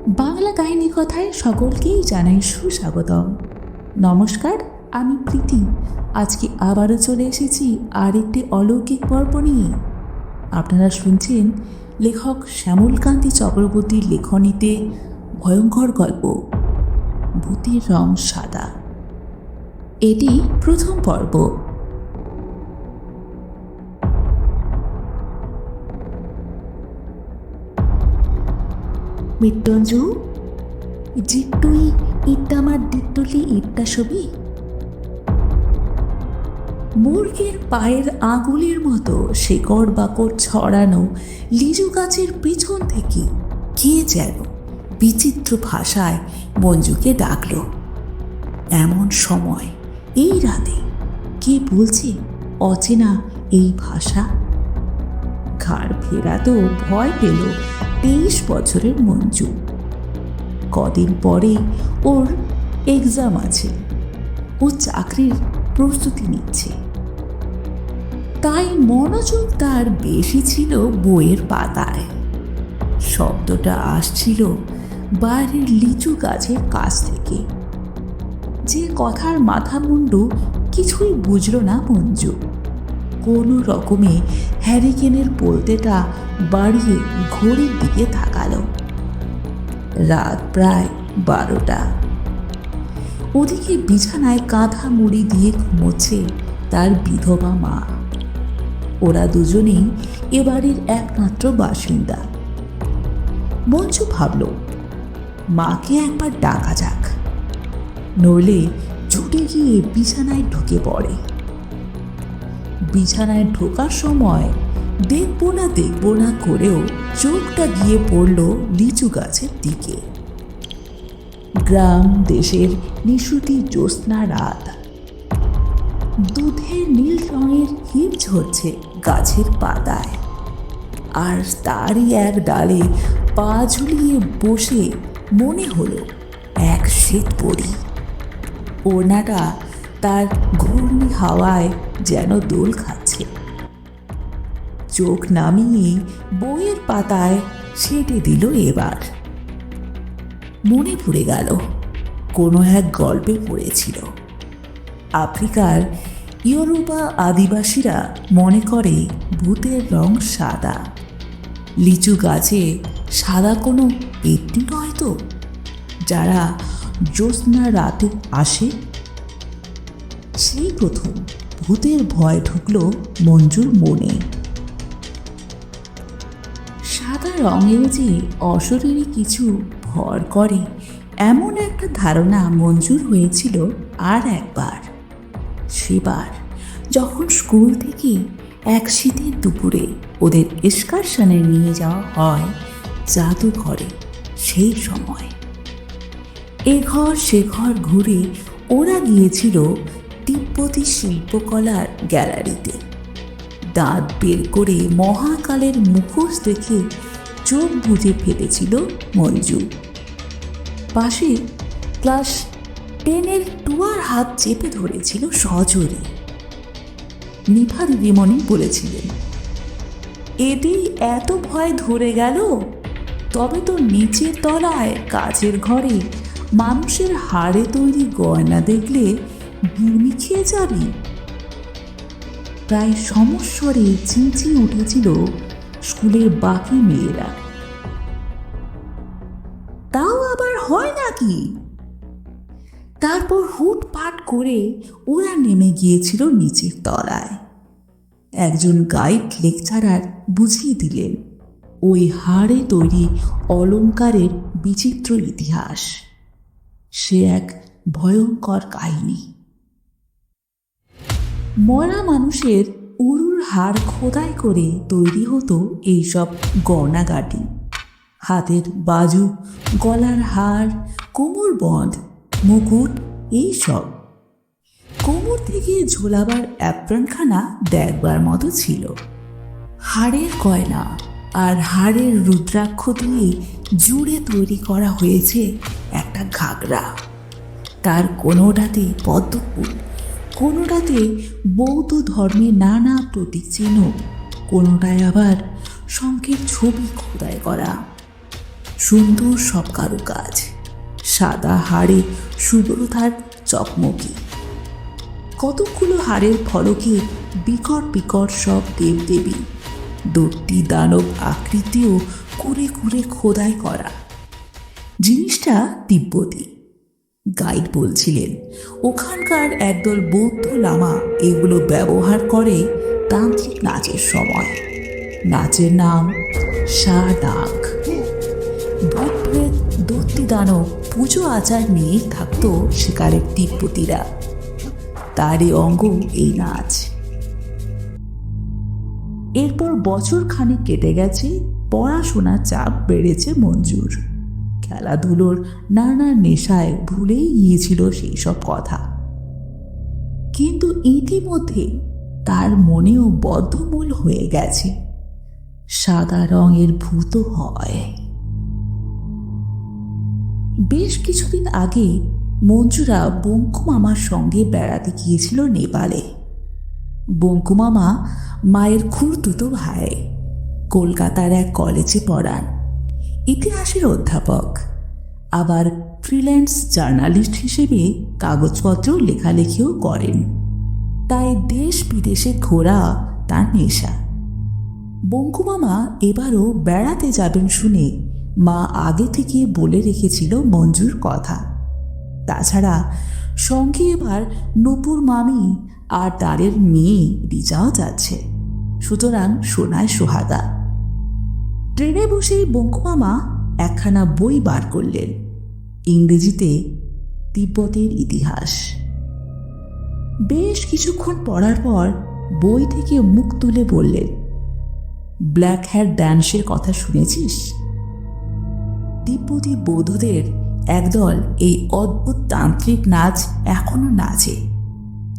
বাংলা কাহিনী কথায় সকলকেই জানাই সুস্বাগতম। নমস্কার, আমি প্রীতি। আজকে আবারও চলে এসেছি আরেকটি অলৌকিক পর্ব নিয়ে। আপনারা শুনছেন লেখক শ্যামলকান্তি চক্রবর্তীর লেখনীতে ভয়ঙ্কর গল্প ভূতের রং সাদা। এটি প্রথম পর্ব। মৃত্যুঞ্জু, জিট্টুই ইট্টামার দিট্টলি ইট্টা ছবি। মুরগির পায়ের আঙুলের মতো শেকড় বাকড় ছড়ানো লিচু গাছের পিছন থেকে কে যেন বিচিত্র ভাষায় মঞ্জুকে ডাকল। এমন সময় এই রাতে কে বলছে অচেনা এই ভাষা? ঘাড় ফেরাতেও ভয় পেল 23 বছরের মঞ্জু। কদিন পরে ওর এক্সাম আছে, ও চাকরির প্রস্তুতি নিচ্ছে, তাই মনোযোগ তার বেশি ছিল বইয়ের পাতায়। শব্দটা আসছিল বাইরের লিচু গাছের কাছ থেকে। যে কথার মাথা মুন্ডু কিছুই বুঝল না মঞ্জু। কোনো রকমে হ্যারিকেনের পোলতেটা বাড়িয়ে ঘড়ির দিকে তাকালো। রাত প্রায় 12টা। ওদিকে বিছানায় কাঁথা মুড়ি দিয়ে ঘুমোচ্ছে তার বিধবা মা। ওরা দুজনেই এ বাড়ির একমাত্র বাসিন্দা। মঞ্জু ভাবল মাকে একবার ডাকা যাক, নইলে ছুটে গিয়ে বিছানায় ঢুকে পড়ে। বিছানায় ঢোকার সময় দেখব না করেও চোখটা গিয়ে পড়ল লিচু গাছের দিকে। গ্রাম দেশের নিশুতি জ্যোৎস্না রাত। দুধের নীল রঙের হিম ঝরছে গাছের পাতায়, আর তারই এক ডালে পা ঝুলিয়ে বসে মনে হলো এক শ্বেত পরী। ওড়নাটা তার ঘূর্ণি হাওয়ায় যেন দোল খাচ্ছে। চোখ নামিয়ে বইয়ের পাতায় সেঁটে দিল। এবার মনে পড়ে গেল কোনো এক গল্পে পড়েছিল, আফ্রিকার ইয়োরুবা আদিবাসীরা মনে করে ভূতের রং সাদা। লিচু গাছে সাদা কোনো পেট্টি নয় তো, যারা জ্যোৎস্না রাতে আসে? সেই প্রথম ভূতের ভয় ঢুকল মঞ্জুর মনে। সাদা রঙেও যে অশরীরী কিছু ভর করে, এমন একটা ধারণা মঞ্জুর হয়েছিল আর একবার। সেবার যখন স্কুল থেকে এক শীতের দুপুরে ওদের এক্সকারশনে নিয়ে যাওয়া হয় জাদুঘরে। সেই সময় এ ঘর সে ঘর ঘুরে ওরা গিয়েছিল তিব্বতী শিল্পকলার গ্যালারিতে। দাঁত বের করে মহাকালের মুখোশ দেখে চোখ বুজে ফেলেছিল মঞ্জু। পাশে ক্লাস 10-এর টুয়ার হাত চেপে ধরেছিল সজোরে। নিভা দিদিমণি বলেছিলেন, এতেই এত ভয় ধরে গেল? তবে তো নিচের তলায় কাচের ঘরে মানুষের হাড়ে তৈরি গয়না দেখলে বিড়মি খেয়ে যাবি। প্রায় সমস্বরে চিঁচিয়ে উঠেছিল স্কুলের বাকি মেয়েরা। তাও আবার হয় নাকি? তারপর হুটপাট করে ওরা নেমে গিয়েছিল নিচের তলায়। একজন গাইড লেকচারার বুঝিয়ে দিলেন ওই হাড়ে তৈরি অলংকারের বিচিত্র ইতিহাস। সে এক ভয়ঙ্কর কাহিনী। মরা মানুষের উরুর হাড় খোদাই করে তৈরি হতো এইসব গয়নাগাটি। হাতের বাজু, গলার হার, কোমর বন্ধ, মুকুট, এইসব। কোমর থেকে ঝোলাবার অ্যাপ্রনখানা দেখবার মতো ছিল। হাড়ের গয়না আর হাড়ের রুদ্রাক্ষ দিয়ে জুড়ে তৈরি করা হয়েছে একটা ঘাগরা। তার কোনোটাতে পদ্মফুল, কোনোটাতে বৌদ্ধ ধর্মের নানা প্রতীক চিহ্ন, কোনোটায় আবার শঙ্খের ছবি খোদাই করা। সুন্দর সব কারুকাজ, সাদা হাড়ে সুব্রতার চকমকি। কতকগুলো হাড়ের ফলকে বিকট বিকট সব দেবদেবী, দৈত্যী দানব আকৃতিও করে করে খোদাই করা। জিনিসটা তিব্বতী। গাইড বলছিলেন ওখানকার একদল বৌদ্ধ লামা এগুলো ব্যবহার করে তান্ত্রিক নাচের সময়। নাচের নাম শাডাক। ভূত প্রেত দৈত্যী দানব পুজো আচার নিয়েই থাকতো সেকালের তিব্বতীরা। তারই অঙ্গ এই নাচ। এরপর বছর খানিক কেটে গেছে, পড়াশোনার চাপ বেড়েছে মঞ্জুর। খেলাধুলোর নানা নেশায় ভুলেই গিয়েছিল সেই সব কথা। কিন্তু ইতিমধ্যে তার মনেও বদ্ধমূল হয়ে গেছে সাদা রঙের ভূত হয়। বেশ কিছুদিন আগে মঞ্জুরা বঙ্কু মামার সঙ্গে বেড়াতে গিয়েছিল নেপালে। বঙ্কু মামা মায়ের খুড়তুতো ভাই, কলকাতার এক কলেজে পড়ান, ইতিহাসের অধ্যাপক, আবার ফ্রিল্যান্স জার্নালিস্ট হিসেবে কাগজপত্র লেখালেখিও করেন। তাই দেশ বিদেশে ঘোরা তার নেশা। বঙ্কু মামা এবারও বেড়াতে যাবেন শুনে মা আগে থেকে বলে রেখেছিল মঞ্জুর কথা। তাছাড়া সঙ্গে এবার নূপুর মামি আর তারের মেয়ে রিজাও যাচ্ছে, সুতরাং সোনায় সোহাগা। ট্রেনে বসেই বঙ্কু মামা একখানা বই বার করলেন, ইংরেজিতে তিব্বতের ইতিহাস। বেশ কিছুক্ষণ পড়ার পর বই থেকে মুখ তুলে বললেন, ব্ল্যাক হেয়ার ড্যান্সের কথা শুনেছিস? তিব্বতী বৌদ্ধদের একদল এই অদ্ভুত তান্ত্রিক নাচ এখনো নাচে।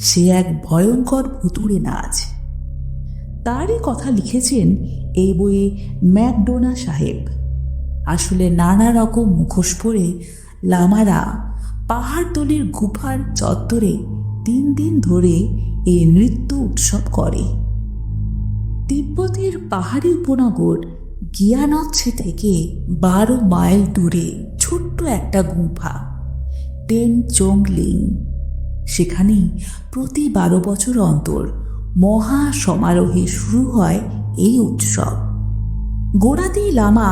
সে এক ভয়ঙ্কর ভুতুড়ে নাচ। তারই কথা লিখেছেন এই বইয়ে ম্যাকডোনা সাহেব। আসলে নানা রকম মুখোশ পরে লামারা পাহাড়তলির গুফার চত্বরে 3 দিন ধরে এই নৃত্য উৎসব করে। তিব্বতের পাহাড়ি উপনগর গিয়ানচ্ছে থেকে 12 মাইল দূরে ছোট্ট একটা গুফা, টেন চোং লিং। সেখানেই প্রতি 12 বছর অন্তর মহা সমারোহে শুরু হয় এই উৎসব। গোড়াতেই লামা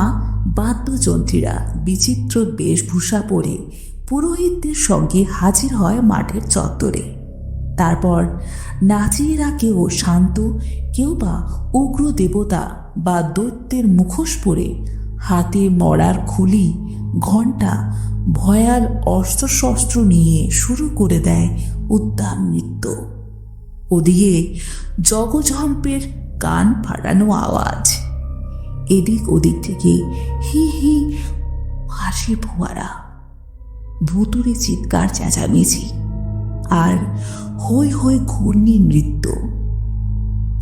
বাদ্যযন্ত্রীরা বিচিত্র বেশভূষা পরে পুরোহিতদের সঙ্গে হাজির হয় মাঠের চত্বরে। তারপর নাচিয়েরা কেউ শান্ত, কেউ বা উগ্র দেবতা বা দৈত্যের মুখোশ পরে হাতে মরার খুলি, ঘণ্টা, ভয়াল অস্ত্রশস্ত্র নিয়ে শুরু করে দেয় উদ্দাম নৃত্য। ওদিকে জগঝম্পের কান ফাটানো আওয়াজ, এদিক ওদিক থেকে হি হি হাসি ফোয়ারা, ভুতুড়ে চিৎকার চেঁচামেচি আর হৈ হৈ ঘূর্ণি নৃত্য।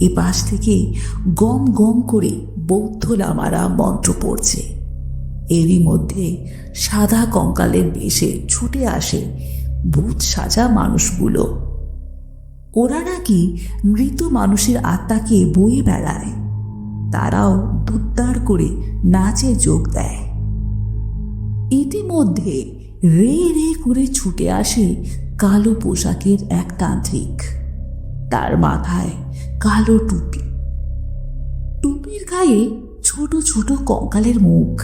এ পাশ থেকে গম গম করে বৌদ্ধ লামারা মন্ত্র পড়ছে। এরই মধ্যে সাদা কঙ্কালের বেশে ছুটে আসে ভূত সাজা মানুষগুলো। ওরা নাকি মৃত মানুষের আত্মাকে বয়ে বেড়ায়। তারাও দুদ্দার করে নাচে যোগ দেয়। ইতিমধ্যে রে রে করে ছুটে আসে কালো পোশাকের এক তান্ত্রিক। তার মাথায় কালো টুপি, টুপির গায়ে ছোট ছোট কঙ্কালের মুখ।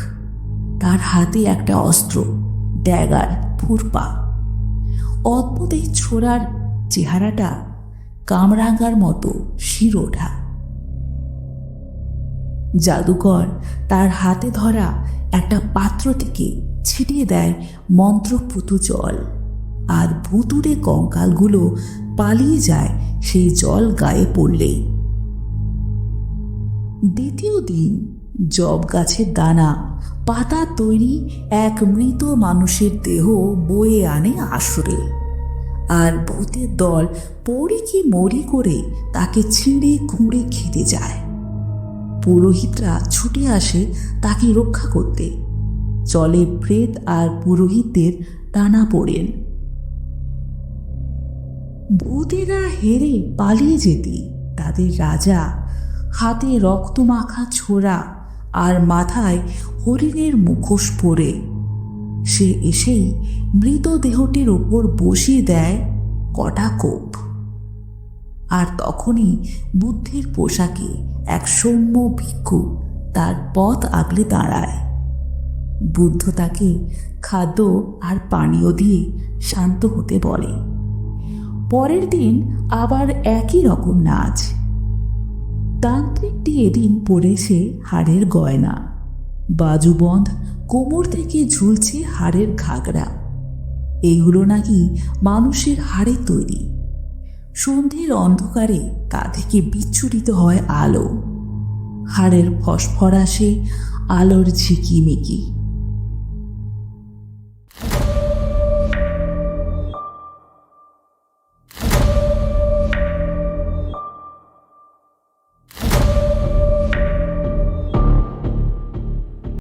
তার হাতে একটা অস্ত্র, ড্যাগার, ফুরপা। অদ্ভুত এই ছোড়ার চেহারাটা কামরাঙ্গার মতো শির ওঠা। জাদুকর তার হাতে ধরা একটা পাত্র থেকে ছিটিয়ে দেয় মন্ত্রপুতু জল, আর ভুতুড়ে কঙ্কালগুলো পালিয়ে যায় সেই জল গায়ে পড়লেই। দ্বিতীয় দিন জব গাছের দানা পাতা তৈরি এক মৃত মানুষের দেহ বয়ে আনে আসরে, আর ভূতের দল পড়ি কি মরি করে তাকে ছিঁড়ে খুঁড়ে খেতে যায়। পুরোহিতরা ছুটে আসে তাকে রক্ষা করতে। চলে প্রেত আর পুরোহিতদের টানা পড়েন। ভূতেরা হেরে পালিয়ে যেতে তাদের রাজা হাতে রক্তমাখা ছোরা আর মাথায় হরিণের মুখোশ পরে। সে এসেই মৃতদেহটির ওপর বসিয়ে দেয় কটা কোপ। আর তখনই বুদ্ধের পোশাকে এক সৌম্য ভিক্ষু তার পথ আগলে দাঁড়ায়। বুদ্ধ তাকে খাদ্য আর পানীয় দিয়ে শান্ত হতে বলে। পরের দিন আবার একই রকম নাচ। তান্ত্রিকটি এদিন পরেছে হাড়ের গয়না, বাজুবন্ধ, কোমর থেকে ঝুলছে হাড়ের ঘাগরা। এগুলো নাকি মানুষের হাড়ে তৈরি। সন্ধ্যের অন্ধকারে তা থেকে বিচ্ছুরিত হয় আলো। হাড়ের ফসফরাসে আলোর ঝিকিমিকি।